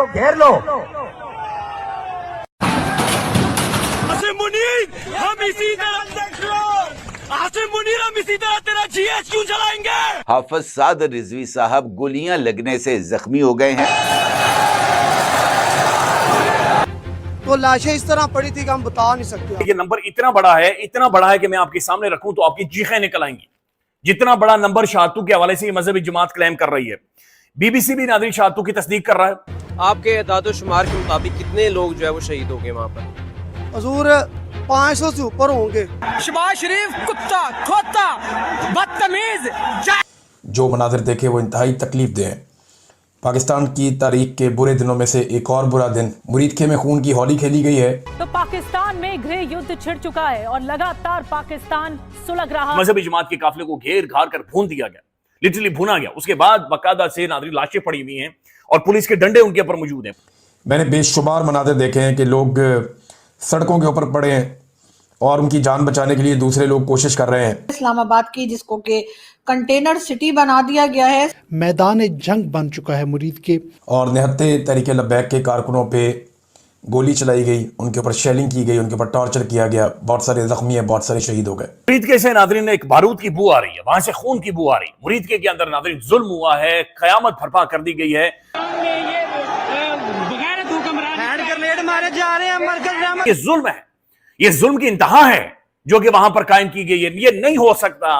घेर लो। आसिम मुनीर हम इसी तरह तेरा जीएस क्यों चलाएंगे। हाफिज साद रिजवी साहब गोलियां लगने से जख्मी हो गए हैं। तो लाशें इस तरह पड़ी थी कि हम बता नहीं सकते। ये नंबर इतना बड़ा है कि मैं आपके सामने रखूं तो आपकी चीखें निकल आएंगी। जितना बड़ा नंबर शाहतू के हवाले से ये मजहबी जमात क्लेम कर रही है। बीबीसी भी नाज़रीन शाहतू की तस्दीक कर रहा है। आपके एदाद शुमार के मुताबिक कितने लोग जो है वो शहीद हो गए वहां पर? हजूर 500 से ऊपर होंगे। शहबाज शरीफ कुत्ता खोता बदतमीज। जो मनाजिर देखे वो इंतहाई तकलीफ दे हैं। पाकिस्तान की तारीख के बुरे दिनों में से एक और बुरा दिन, मुरीदखे में खून की होली खेली गई है। तो पाकिस्तान में गृह युद्ध छिड़ चुका है और लगातार पाकिस्तान सुलग रहा है। मजहबी जमात के काफिले को घेर घार कर भून दिया गया, लिटरली भुना गया। उसके बाद बाकायदा से नाज़रीन लाशें पड़ी हुई हैं और पुलिस के डंडे उनके ऊपर मौजूद हैं। मैंने बेशुमार मनाजिर देखे हैं कि लोग सड़कों के ऊपर पड़े हैं और उनकी जान बचाने के लिए दूसरे लोग कोशिश कर रहे हैं। इस्लामाबाद की जिसको कि कंटेनर सिटी बना दिया गया है, मैदान जंग बन चुका है मुरीद के। और निहत्ते तहरीक लब्बैक के कारकुनों पे गोली चलाई गई, उनके ऊपर शेलिंग की गई, उनके ऊपर टॉर्चर किया गया, बहुत सारे जख्मी हैं, बहुत सारे शहीद हो गए। मुरीदके से नाज़रीन एक बारूद की बू आ रही है, वहां से खून की बू आ रही है। मुरीदके के अंदर नाज़रीन जुल्म हुआ है, कयामत बर्पा कर दी गई है। ये जुल्म है, ये जुल्म की इंतहा है जो कि वहां पर कायम की गई है। ये नहीं हो सकता।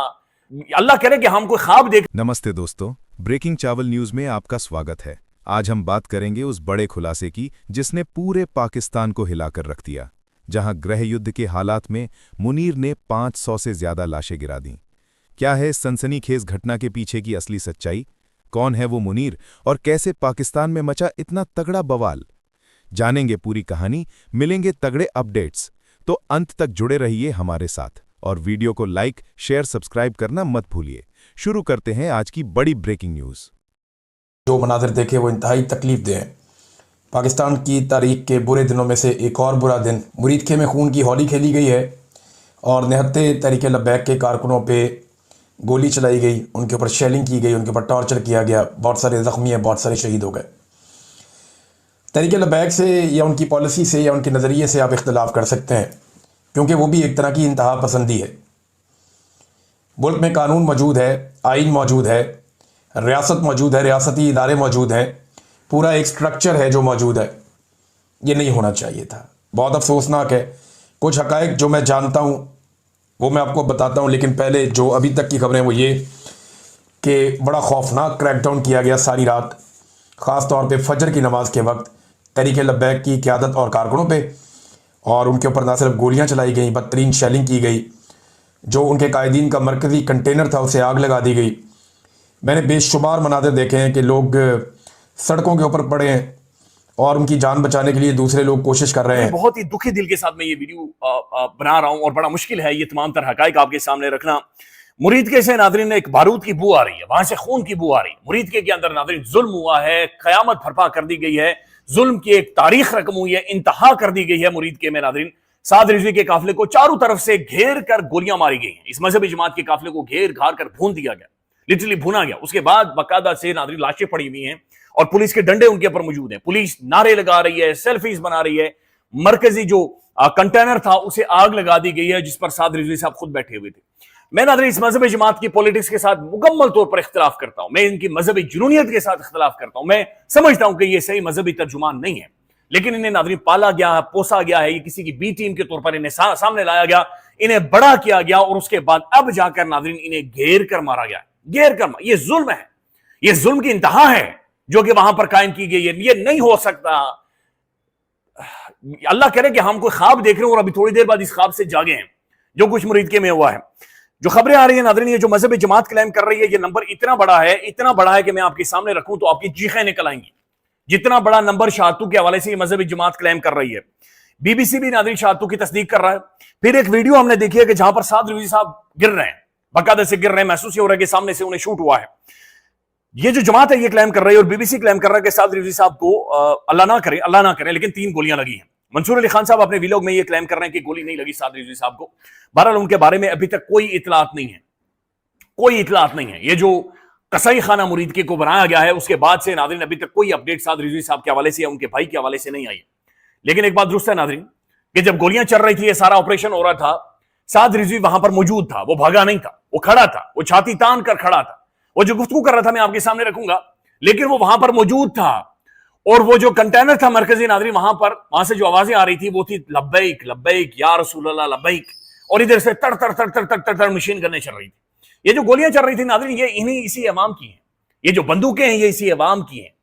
अल्लाह करे कि हम कोई ख्वाब देख। नमस्ते दोस्तों, ब्रेकिंग चावल न्यूज में आपका स्वागत है। आज हम बात करेंगे उस बड़े खुलासे की जिसने पूरे पाकिस्तान को हिलाकर रख दिया, जहां गृह युद्ध के हालात में मुनीर ने 500 से ज्यादा लाशें गिरा दी। क्या है इस सनसनीखेज घटना के पीछे की असली सच्चाई? कौन है वो मुनीर और कैसे पाकिस्तान में मचा इतना तगड़ा बवाल? जानेंगे पूरी कहानी, मिलेंगे तगड़े अपडेट्स। तो अंत तक जुड़े रहिए हमारे साथ और वीडियो को लाइक, शेयर, सब्सक्राइब करना मत भूलिए। शुरू करते हैं आज की बड़ी ब्रेकिंग न्यूज। जो मनाजिर देखे वो इंतहाई तकलीफ दे हैं। पाकिस्तान की तारीख के बुरे दिनों में से एक और बुरा दिन, मुरीदखे में खून की होली खेली गई है और निहत्ते तहरीक लब्बैक के कारकुनों पे गोली चलाई गई, उनके ऊपर शेलिंग की गई, उनके ऊपर टॉर्चर किया गया, बहुत सारे जख्मी हैं, बहुत सारे शहीद हो गए। तहरीक लब्बैक से या उनकी पॉलिसी से या उनके नज़रिए से आप इख्तलाफ कर सकते हैं, क्योंकि वो भी एक तरह की इंतहा पसंदी है। मुल्क में कानून मौजूद है, आइन मौजूद है, रियासत मौजूद है, रियासती इदारे मौजूद हैं, पूरा एक स्ट्रक्चर है जो मौजूद है। ये नहीं होना चाहिए था। बहुत अफसोसनाक है। कुछ हक़ाइक़ जो मैं जानता हूँ वो मैं आपको बताता हूँ, लेकिन पहले जो अभी तक की खबरें वो ये कि बड़ा खौफनाक क्रैकडाउन किया गया सारी रात, ख़ास तौर पे फजर की नमाज के वक्त तहरीक लब्बैक की क़यादत और कारकुनों पे, और उनके ऊपर ना सिर्फ गोलियां चलाई गई, बदतरीन शेलिंग की गई। जो उनके कायदीन का मरकज़ी कंटेनर था उसे आग लगा दी गई। मैंने बेशुमार मनाज़िर देखे हैं कि लोग सड़कों के ऊपर पड़े हैं और उनकी जान बचाने के लिए दूसरे लोग कोशिश कर रहे हैं। बहुत ही दुखी दिल के साथ मैं ये वीडियो बना रहा हूं और बड़ा मुश्किल है ये तमाम तरह हक़ाइक़ आपके सामने रखना। मुरीदके से नाज़रीन एक बारूद की बू आ रही है, वहां से खून की बू आ रही है। मुरीदके के अंदर नाज़रीन जुल्म हुआ है, कयामत बर्पा कर दी गई है, जुल्म की एक तारीख रकम हुई है, इंतहा कर दी गई है। मुरीदके में नाज़रीन साद रिजवी के काफिले को चारों तरफ से घेर कर गोलियां मारी गई हैं। इस मजहबी जमात के काफिले को घेर घार कर भून दिया गया, लिटरली भुना गया। उसके बाद बाकायदा से नाज़रीन लाशें पड़ी हुई हैं और पुलिस के डंडे उनके ऊपर मौजूद हैं। पुलिस नारे लगा रही है, सेल्फीज बना रही है। मरकजी जो कंटेनर था उसे आग लगा दी गई है, जिस पर साद रिजवी साहब खुद बैठे हुए थे। मैं नाज़रीन इस मजहबी जमात की पॉलिटिक्स के साथ मुकम्मल तौर पर इख्तिलाफ करता हूं। मैं इनकी मजहबी जुनूनियत के साथ इख्तिलाफ करता हूं। मैं समझता हूं कि यह सही मजहबी तर्जुमान नहीं है, लेकिन इन्हें नाज़रीन पाला गया है, पोसा गया है। ये किसी की बी टीम के तौर पर इन्हें सामने लाया गया, इन्हें बड़ा किया गया और उसके बाद अब जाकर नाज़रीन इन्हें घेर कर मारा गया। घेर कर ये जुल्म है, ये जुल्म की इंतहा है जो कि वहां पर कायम की गई है। ये नहीं हो सकता। अल्लाह करे कि हम कोई ख्वाब देख रहे हैं और अभी थोड़ी देर बाद इस ख्वाब से जागे हैं, जो कुछ मुरीदके में हुआ है। जो खबरें आ रही है नाज़रीन, ये जो मजहबी जमात क्लेम कर रही है, ये नंबर इतना बड़ा है कि मैं आपके सामने रखूं तो आपकी चीखें निकल आएंगी। जितना बड़ा नंबर शाहतू के हवाले से ये मजहबी जमात क्लेम कर रही है। बीबीसी भी नाज़रीन शाहतू की तस्दीक कर रहा है। फिर एक वीडियो हमने देखी है कि जहां पर साद रिजवी साहब गिर रहे हैं, बाकायदा से गिर रहे हैं, महसूस हो रहा है कि सामने से उन्हें शूट हुआ है। ये जो जमात है ये क्लेम कर रही है और बीबीसी क्लेम कर रहा है कि साद रिजवी साहब को अल्लाह ना करे लेकिन 3 गोलियां लगी हैं। मंसूर अली खान साहब अपने वीलॉग में ये क्लेम कर रहे हैं कि गोली नहीं लगी साद रिजवी साहब को। बहरहाल उनके बारे में अभी तक कोई इतलात नहीं है, कोई इतलात नहीं है। ये जो कसाई खाना मुरीद के को बनाया गया है, उसके बाद से नादरीन अभी तक कोई अपडेट साद रिजवी साहब के हवाले से या उनके भाई के हवाले से नहीं आई। लेकिन एक बात दुरुस्त है नादरीन कि जब गोलियां चल रही थी, ये सारा ऑपरेशन हो रहा था, साद रिजवी वहां पर मौजूद था, वो भागा नहीं था, वो खड़ा था, वो छाती तान कर खड़ा था। वो जो गुफ्तगू कर रहा था मैं आपके सामने रखूंगा, लेकिन वो वहां पर मौजूद था। और वो जो कंटेनर था मरकजी नादरीन, वहां से जो आवाजें आ रही थी वो थी लब्बैक लब्बैक या रसूल अल्लाह लब्बैक, और इधर से तड़ तड़ तड़ तड़ तड़ तड़ तड़ मशीन गन्नें चल रही थी। ये जो गोलियां चल रही थी नादरीन, ये इसी अवाम की हैं। ये जो बंदूकें हैं ये इसी अवाम की हैं।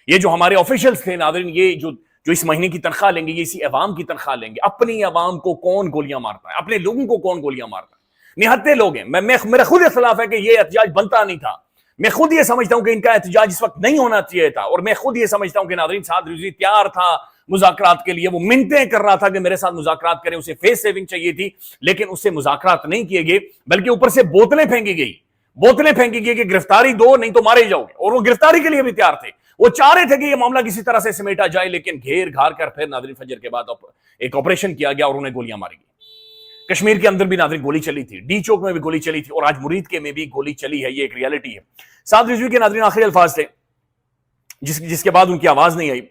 ये जो हमारे ऑफिशियल्स थे नादरीन, ये जो इस महीने की तनख्वाह लेंगे, ये इसी अवाम की तनख्वाह लेंगे। अपनी अवाम को कौन गोलियां मारता है? अपने लोगों को कौन गोलियां मारता है? निहत्ते लोग हैं। मेरा खुद इख्तिलाफ है कि ये एहतजाज बनता नहीं था। मैं खुद ये समझता हूं कि इनका एहतजाज इस वक्त नहीं होना चाहिए था। और मैं खुद ये समझता हूं कि नादरीन साद रिजवी तैयार था मुज़ाकरात के लिए। वो मिन्नतें कर रहा था कि मेरे साथ मुज़ाकरात करें, उसे फेस सेविंग चाहिए थी, लेकिन उससे मुज़ाकरात नहीं किए गए, बल्कि ऊपर से बोतलें फेंकी गई कि गिरफ्तारी दो नहीं तो मारे जाओगे। और वो गिरफ्तारी के लिए भी तैयार थे। वो चाह रहे थे कि ये मामला किसी तरह से समेटा जाए, लेकिन घेर घार कर फिर नादरीन फजर के बाद एक ऑपरेशन किया गया और उन्हें गोलियां मारी गई। कश्मीर के अंदर भी नादरीन गोली चली थी, डी चौक में भी गोली चली थी, और आज मुरीद के में भी गोली चली है। ये एक रियलिटी है। साद रिजवी के नादरीन आखिरी अल्फाज थे जिसके बाद उनकी आवाज नहीं आई।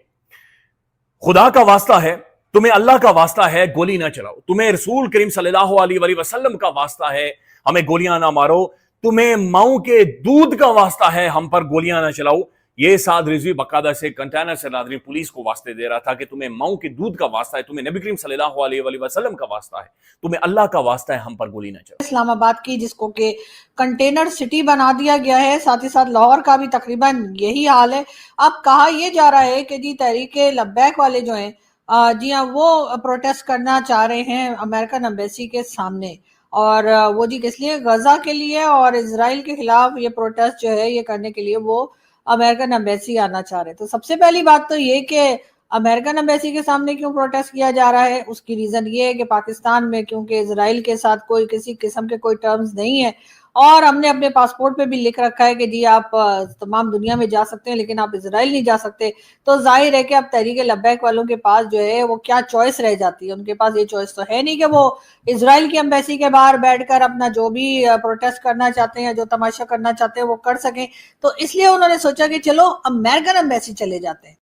खुदा का वास्ता है, तुम्हें अल्लाह का वास्ता है, गोली ना चलाओ। तुम्हें रसूल करीम सल्लल्लाहु अलैहि वसल्लम का वास्ता है, हमें गोलियां ना मारो। तुम्हें माऊ के दूध का वास्ता है, हम पर गोलियां ना चलाओ। ये साद रिजवी बकायदा से कंटेनर से नादरीन पुलिस को वास्ते दे रहा था कि तुम्हें माऊ के दूध का वास्ता है, तुम्हें नबी करीम सल्लल्लाहु अलैहि वसल्लम का वास्ता है, तुम्हें अल्लाह का वास्ता है, हम पर गोली ना चलाओ। इस्लामाबाद की, जिसको कि कंटेनर सिटी बना दिया गया है, साथ ही साथ लाहौर का भी तकरीबन यही हाल है। अब कहा यह जा रहा है कि जी तहरीक लब्बैक वाले जो हैं, जी हाँ, वो प्रोटेस्ट करना चाह रहे हैं अमेरिकन एम्बेसी के सामने। और वो जी किस लिए? गजा के लिए और इजराइल के खिलाफ ये प्रोटेस्ट जो है ये करने के लिए वो अमेरिकन एम्बेसी आना चाह रहे हैं। तो सबसे पहली बात तो ये कि अमेरिकन एम्बेसी के सामने क्यों प्रोटेस्ट किया जा रहा है, उसकी रीजन ये है कि पाकिस्तान में क्योंकि इजराइल के साथ कोई किसी किस्म के कोई टर्म्स नहीं है, और हमने अपने पासपोर्ट पे भी लिख रखा है कि जी आप तमाम दुनिया में जा सकते हैं लेकिन आप इजराइल नहीं जा सकते। तो जाहिर है कि अब तहरीक लब्बैक वालों के पास जो है वो क्या चॉइस रह जाती है? उनके पास ये चॉइस तो है नहीं कि वो इजराइल की एम्बेसी के बाहर बैठकर अपना जो भी प्रोटेस्ट करना चाहते हैं, जो तमाशा करना चाहते हैं वो कर सकें। तो इसलिए उन्होंने सोचा कि चलो अमेरिकन एम्बेसी चले जाते हैं।